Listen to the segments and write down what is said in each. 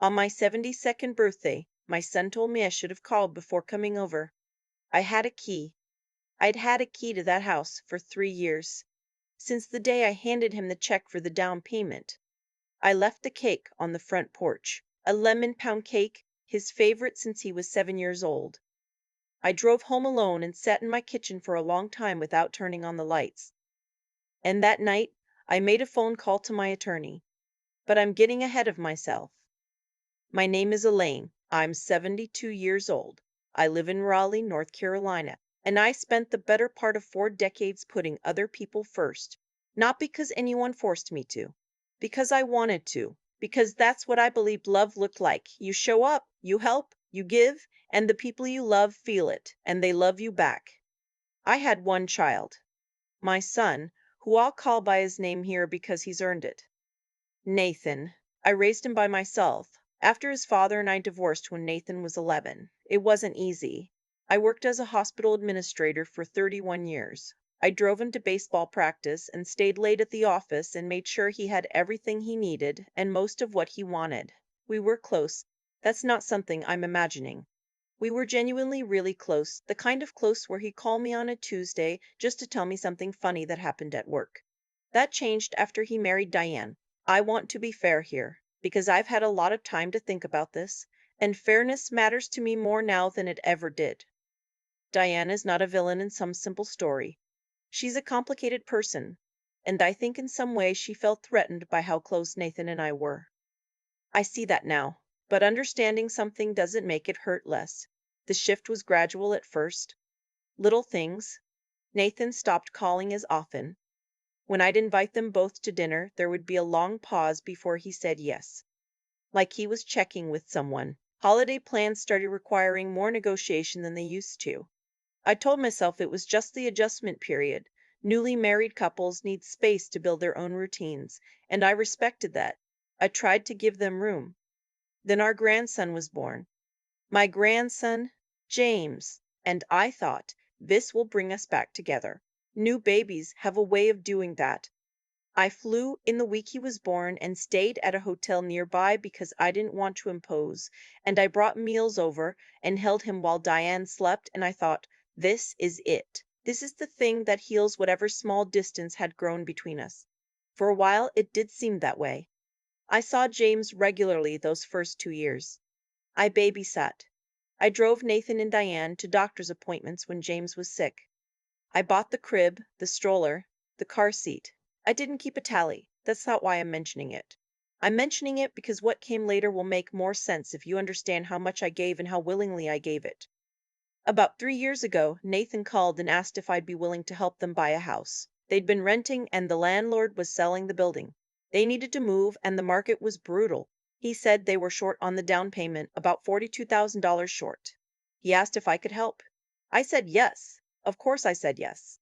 On my 72nd birthday, my son told me I should have called before coming over. I had a key. I'd had a key to that house for 3 years, since the day I handed him the check for the down payment. I left the cake on the front porch, a lemon pound cake, his favorite since he was 7 years old. I drove home alone and sat in my kitchen for a long time without turning on the lights. And that night, I made a phone call to my attorney. But I'm getting ahead of myself. My name is Elaine. I'm 72 years old. I live in Raleigh, North Carolina, and I spent the better part of 4 decades putting other people first. Not because anyone forced me to, because I wanted to, because that's what I believed love looked like. You show up, you help, you give, and the people you love feel it, and they love you back. I had one child, my son, who I'll call by his name here because he's earned it. Nathan. I raised him by myself. After his father and I divorced when Nathan was 11. It wasn't easy. I worked as a hospital administrator for 31 years. I drove him to baseball practice and stayed late at the office and made sure he had everything he needed and most of what he wanted. We were close. That's not something I'm imagining. We were genuinely really close, the kind of close where he'd call me on a Tuesday just to tell me something funny that happened at work. That changed after he married Diane. I want to be fair here, because I've had a lot of time to think about this, and fairness matters to me more now than it ever did. Diane is not a villain in some simple story. She's a complicated person, and I think in some way she felt threatened by how close Nathan and I were. I see that now, but understanding something doesn't make it hurt less. The shift was gradual at first. Little things. Nathan stopped calling as often. When I'd invite them both to dinner, there would be a long pause before he said yes, like he was checking with someone. Holiday plans started requiring more negotiation than they used to. I told myself it was just the adjustment period. Newly married couples need space to build their own routines, and I respected that. I tried to give them room. Then our grandson was born. My grandson, James, and I thought, this will bring us back together. New babies have a way of doing that. I flew in the week he was born and stayed at a hotel nearby because I didn't want to impose, and I brought meals over and held him while Diane slept, and I thought, this is it. This is the thing that heals whatever small distance had grown between us. For a while, it did seem that way. I saw James regularly those first 2 years. I babysat. I drove Nathan and Diane to doctor's appointments when James was sick. I bought the crib, the stroller, the car seat. I didn't keep a tally. That's not why I'm mentioning it. I'm mentioning it because what came later will make more sense if you understand how much I gave and how willingly I gave it. About 3 years ago, Nathan called and asked if I'd be willing to help them buy a house. They'd been renting and the landlord was selling the building. They needed to move and the market was brutal. He said they were short on the down payment, about $42,000 short. He asked if I could help. I said yes. Of course I said yes.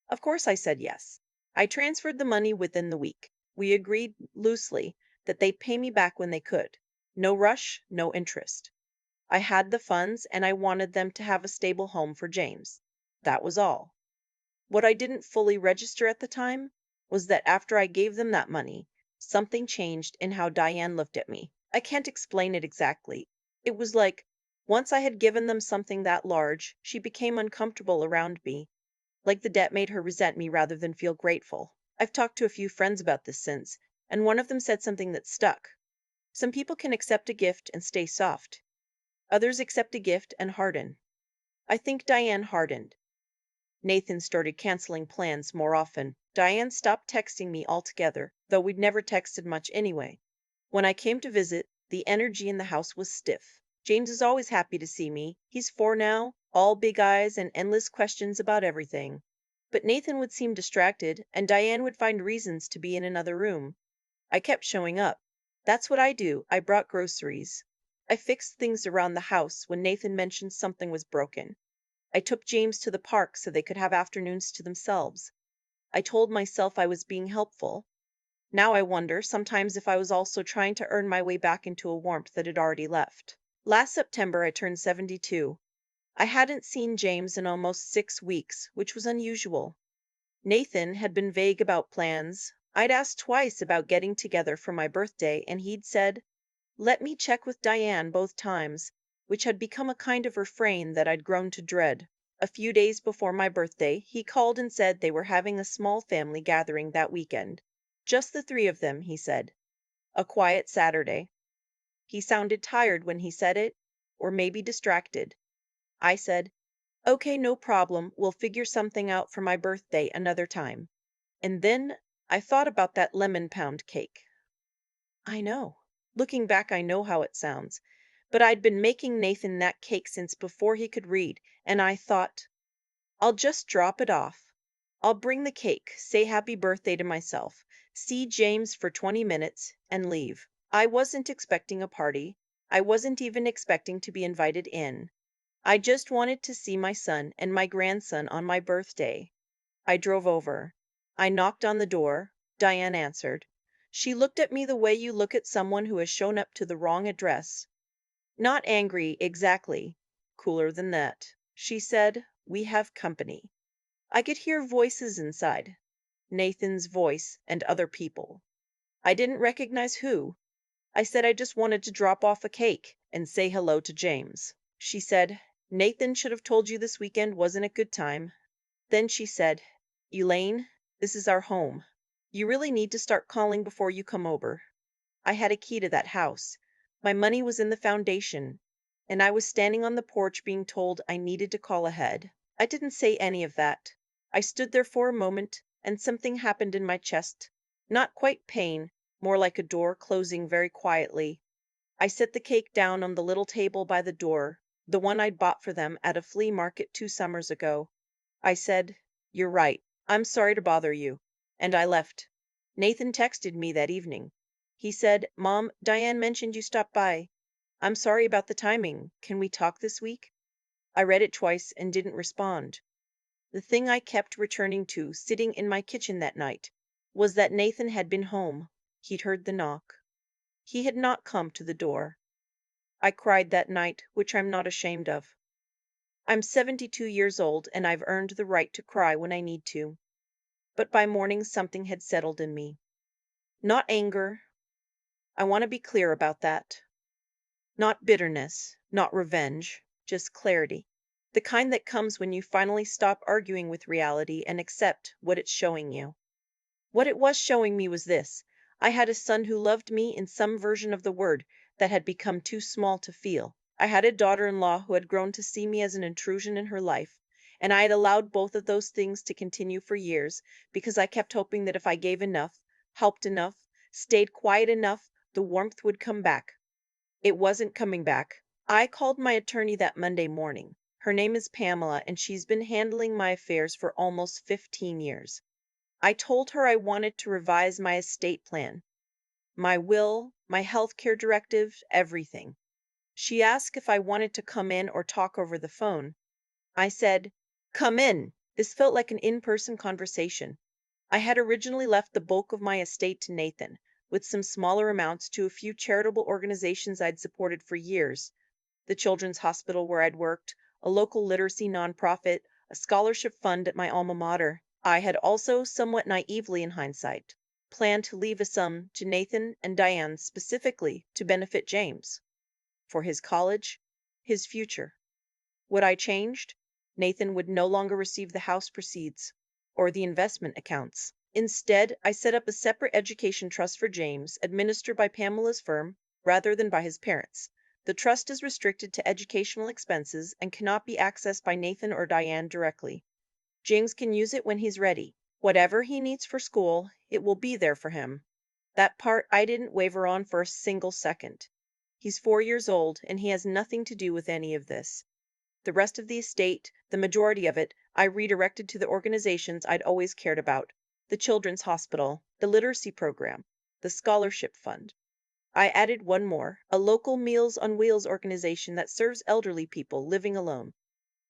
Of course I said yes. I transferred the money within the week. We agreed loosely that they'd pay me back when they could. No rush, no interest. I had the funds and I wanted them to have a stable home for James. That was all. What I didn't fully register at the time was that after I gave them that money, something changed in how Diane looked at me. I can't explain it exactly. It was like, once I had given them something that large, she became uncomfortable around me, like the debt made her resent me rather than feel grateful. I've talked to a few friends about this since, and one of them said something that stuck. Some people can accept a gift and stay soft. Others accept a gift and harden. I think Diane hardened. Nathan started canceling plans more often. Diane stopped texting me altogether, though we'd never texted much anyway. When I came to visit, the energy in the house was stiff. James is always happy to see me. He's 4 now, all big eyes and endless questions about everything. But Nathan would seem distracted, and Diane would find reasons to be in another room. I kept showing up. That's what I do. I brought groceries. I fixed things around the house when Nathan mentioned something was broken. I took James to the park so they could have afternoons to themselves. I told myself I was being helpful. Now I wonder sometimes if I was also trying to earn my way back into a warmth that had already left. Last September I turned 72. I hadn't seen James in almost 6 weeks, which was unusual. Nathan had been vague about plans. I'd asked twice about getting together for my birthday, and he'd said, Let me check with Diane both times, which had become a kind of refrain that I'd grown to dread. A few days before my birthday, he called and said they were having a small family gathering that weekend. Just the three of them, he said. A quiet Saturday. He sounded tired when he said it, or maybe distracted. I said, "Okay, no problem. We'll figure something out for my birthday another time." And then I thought about that lemon pound cake. I know. Looking back, I know how it sounds. But I'd been making Nathan that cake since before he could read, and I thought, I'll just drop it off. I'll bring the cake, say happy birthday to myself, see James for 20 minutes, and leave. I wasn't expecting a party. I wasn't even expecting to be invited in. I just wanted to see my son and my grandson on my birthday. I drove over. I knocked on the door. Diane answered. She looked at me the way you look at someone who has shown up to the wrong address. Not angry, exactly. Cooler than that. She said, "We have company." I could hear voices inside. Nathan's voice and other people. I didn't recognize who. I said I just wanted to drop off a cake and say hello to James. She said, "Nathan should have told you this weekend wasn't a good time." Then she said, "Elaine, this is our home. You really need to start calling before you come over." I had a key to that house. My money was in the foundation, and I was standing on the porch being told I needed to call ahead. I didn't say any of that. I stood there for a moment, and something happened in my chest. Not quite pain, more like a door closing very quietly. I set the cake down on the little table by the door, the one I'd bought for them at a flea market 2 summers ago. I said, "You're right. I'm sorry to bother you." And I left. Nathan texted me that evening. He said, "Mom, Diane mentioned you stopped by. I'm sorry about the timing. Can we talk this week?" I read it twice and didn't respond. The thing I kept returning to, sitting in my kitchen that night, was that Nathan had been home. He'd heard the knock. He had not come to the door. I cried that night, which I'm not ashamed of. I'm 72 years old, and I've earned the right to cry when I need to. But by morning something had settled in me. Not anger. I want to be clear about that. Not bitterness, not revenge, just clarity. The kind that comes when you finally stop arguing with reality and accept what it's showing you. What it was showing me was this: I had a son who loved me in some version of the word that had become too small to feel. I had a daughter-in-law who had grown to see me as an intrusion in her life, and I had allowed both of those things to continue for years because I kept hoping that if I gave enough, helped enough, stayed quiet enough, the warmth would come back. It wasn't coming back. I called my attorney that Monday morning. Her name is Pamela, and she's been handling my affairs for almost 15 years. I told her I wanted to revise my estate plan, my will, my health care directive, everything. She asked if I wanted to come in or talk over the phone. I said, "Come in." This felt like an in-person conversation. I had originally left the bulk of my estate to Nathan, with some smaller amounts to a few charitable organizations I'd supported for years: the Children's Hospital where I'd worked, a local literacy nonprofit, a scholarship fund at my alma mater. I had also, somewhat naively in hindsight, planned to leave a sum to Nathan and Diane specifically to benefit James, for his college, his future. What I changed? Nathan would no longer receive the house proceeds or the investment accounts. Instead, I set up a separate education trust for James, administered by Pamela's firm rather than by his parents. The trust is restricted to educational expenses and cannot be accessed by Nathan or Diane directly. James can use it when he's ready. Whatever he needs for school, it will be there for him. That part I didn't waver on for a single second. He's 4 years old, and he has nothing to do with any of this. The rest of the estate, the majority of it, I redirected to the organizations I'd always cared about: the Children's Hospital, the Literacy Program, the Scholarship Fund. I added one more, a local Meals on Wheels organization that serves elderly people living alone.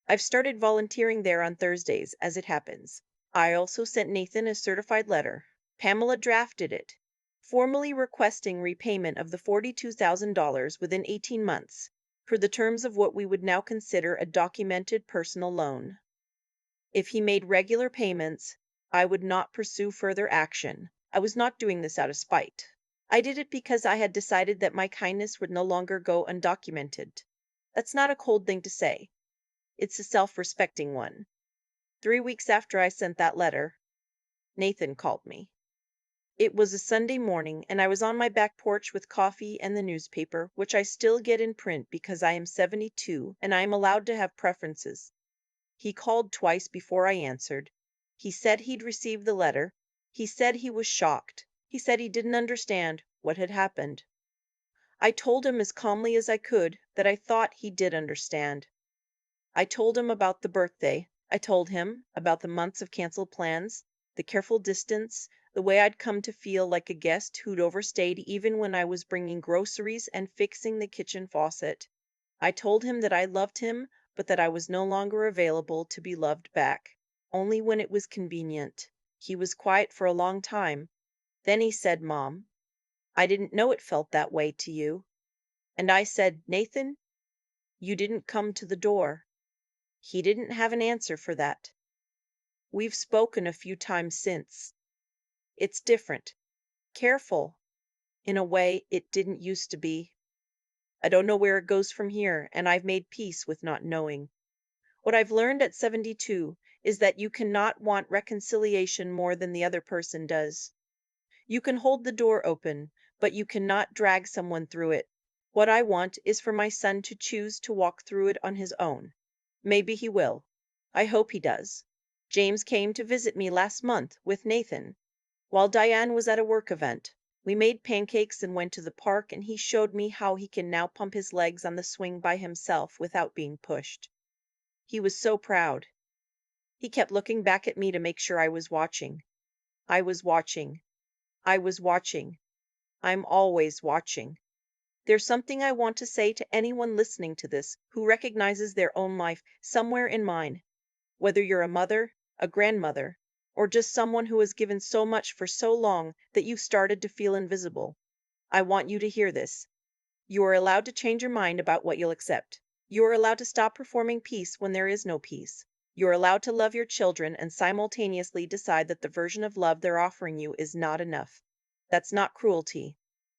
I've started volunteering there on Thursdays, as it happens. I also sent Nathan a certified letter. Pamela drafted it, formally requesting repayment of the $42,000 within 18 months, per the terms of what we would now consider a documented personal loan. If he made regular payments, I would not pursue further action. I was not doing this out of spite. I did it because I had decided that my kindness would no longer go undocumented. That's not a cold thing to say. It's a self-respecting one. 3 weeks after I sent that letter, Nathan called me. It was a Sunday morning, and I was on my back porch with coffee and the newspaper, which I still get in print because I am 72 and I am allowed to have preferences. He called twice before I answered. He said he'd received the letter. He said he was shocked. He said he didn't understand what had happened. I told him as calmly as I could that I thought he did understand. I told him about the birthday. I told him about the months of canceled plans, the careful distance, the way I'd come to feel like a guest who'd overstayed even when I was bringing groceries and fixing the kitchen faucet. I told him that I loved him, but that I was no longer available to be loved back, only when it was convenient. He was quiet for a long time. Then he said, "Mom, I didn't know it felt that way to you." And I said, "Nathan, you didn't come to the door." He didn't have an answer for that. We've spoken a few times since. It's different. Careful. In a way it didn't used to be. I don't know where it goes from here, and I've made peace with not knowing. What I've learned at 72 is that you cannot want reconciliation more than the other person does. You can hold the door open, but you cannot drag someone through it. What I want is for my son to choose to walk through it on his own. Maybe he will. I hope he does. James came to visit me last month with Nathan, while Diane was at a work event. We made pancakes and went to the park, and he showed me how he can now pump his legs on the swing by himself without being pushed. He was so proud. He kept looking back at me to make sure I was watching. I was watching. I was watching. I'm always watching. There's something I want to say to anyone listening to this who recognizes their own life somewhere in mine. Whether you're a mother, a grandmother, or just someone who has given so much for so long that you've started to feel invisible, I want you to hear this. You are allowed to change your mind about what you'll accept. You are allowed to stop performing peace when there is no peace. You are allowed to love your children and simultaneously decide that the version of love they're offering you is not enough. That's not cruelty.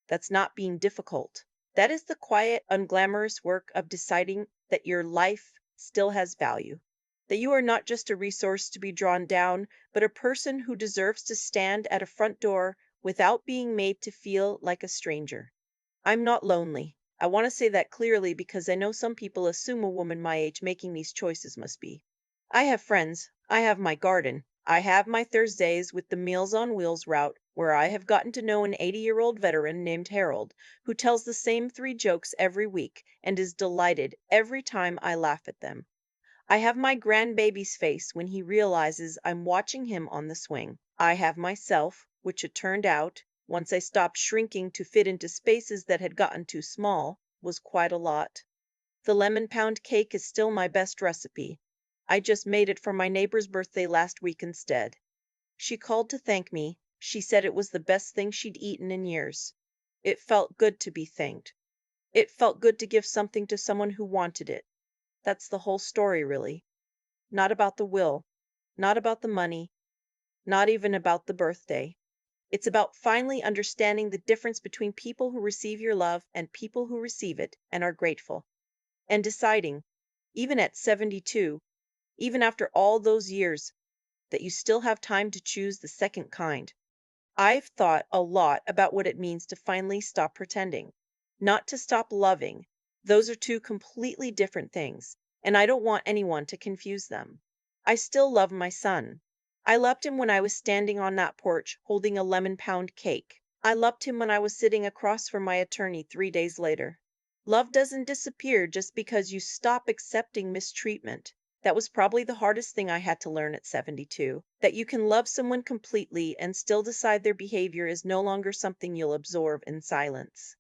That's not being difficult. That is the quiet, unglamorous work of deciding that your life still has value. That you are not just a resource to be drawn down, but a person who deserves to stand at a front door without being made to feel like a stranger. I'm not lonely. I want to say that clearly because I know some people assume a woman my age making these choices must be. I have friends. I have my garden. I have my Thursdays with the Meals on Wheels route, where I have gotten to know an 80-year-old veteran named Harold, who tells the same 3 jokes every week and is delighted every time I laugh at them. I have my grandbaby's face when he realizes I'm watching him on the swing. I have myself, which it turned out, once I stopped shrinking to fit into spaces that had gotten too small, was quite a lot. The lemon pound cake is still my best recipe. I just made it for my neighbor's birthday last week instead. She called to thank me. She said it was the best thing she'd eaten in years. It felt good to be thanked. It felt good to give something to someone who wanted it. That's the whole story, really. Not about the will, not about the money, not even about the birthday. It's about finally understanding the difference between people who receive your love and people who receive it and are grateful. And deciding, even at 72, even after all those years, that you still have time to choose the second kind. I've thought a lot about what it means to finally stop pretending, not to stop loving. Those are two completely different things, and I don't want anyone to confuse them. I still love my son. I loved him when I was standing on that porch holding a lemon pound cake. I loved him when I was sitting across from my attorney 3 days later. Love doesn't disappear just because you stop accepting mistreatment. That was probably the hardest thing I had to learn at 72. That you can love someone completely and still decide their behavior is no longer something you'll absorb in silence.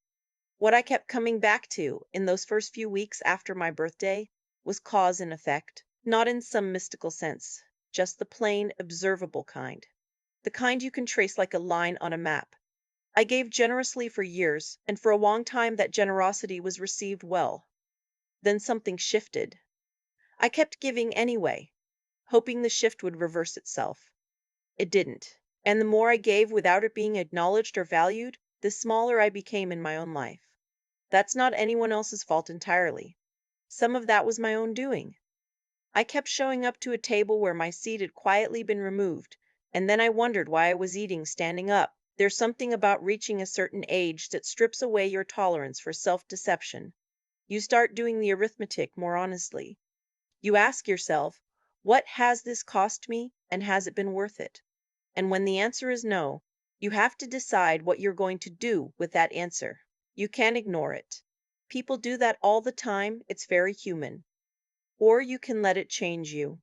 What I kept coming back to in those first few weeks after my birthday was cause and effect, not in some mystical sense, just the plain, observable kind. The kind you can trace like a line on a map. I gave generously for years, and for a long time that generosity was received well. Then something shifted. I kept giving anyway, hoping the shift would reverse itself. It didn't. And the more I gave without it being acknowledged or valued, the smaller I became in my own life. That's not anyone else's fault entirely. Some of that was my own doing. I kept showing up to a table where my seat had quietly been removed, and then I wondered why I was eating standing up. There's something about reaching a certain age that strips away your tolerance for self deception. You start doing the arithmetic more honestly. You ask yourself, what has this cost me, and has it been worth it? And when the answer is no, you have to decide what you're going to do with that answer. You can't ignore it. People do that all the time, it's very human. Or you can let it change you.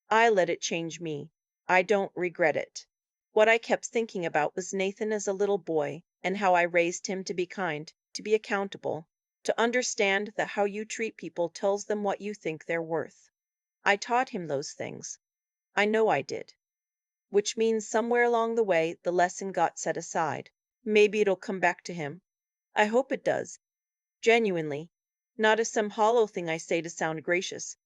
I let it change me. I don't regret it. What I kept thinking about was Nathan as a little boy and how I raised him to be kind, to be accountable, to understand that how you treat people tells them what you think they're worth. I taught him those things. I know I did. Which means somewhere along the way, the lesson got set aside. Maybe it'll come back to him. I hope it does. Genuinely. Not as some hollow thing I say to sound gracious.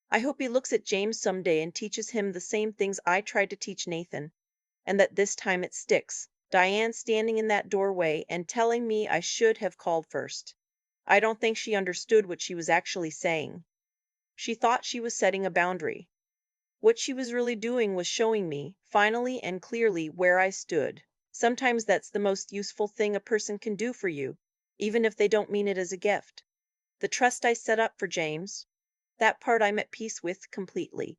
I hope he looks at James someday and teaches him the same things I tried to teach Nathan, and that this time it sticks. Diane standing in that doorway and telling me I should have called first. I don't think she understood what she was actually saying. She thought she was setting a boundary. What she was really doing was showing me, finally and clearly, where I stood. Sometimes that's the most useful thing a person can do for you, even if they don't mean it as a gift. The trust I set up for James, that part I'm at peace with completely.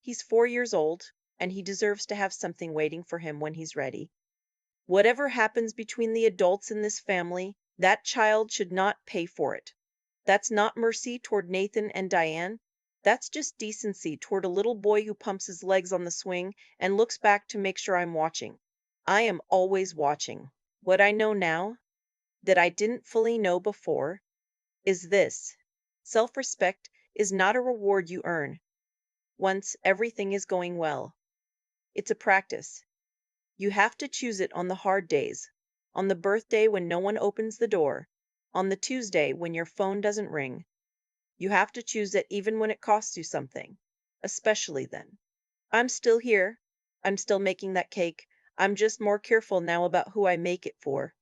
He's 4 years old, and he deserves to have something waiting for him when he's ready. Whatever happens between the adults in this family, that child should not pay for it. That's not mercy toward Nathan and Diane. That's just decency toward a little boy who pumps his legs on the swing and looks back to make sure I'm watching. I am always watching. What I know now, that I didn't fully know before, is this: self respect is not a reward you earn once everything is going well. It's a practice. You have to choose it on the hard days, on the birthday when no one opens the door, on the Tuesday when your phone doesn't ring. You have to choose it even when it costs you something, especially then. I'm still here. I'm still making that cake. I'm just more careful now about who I make it for.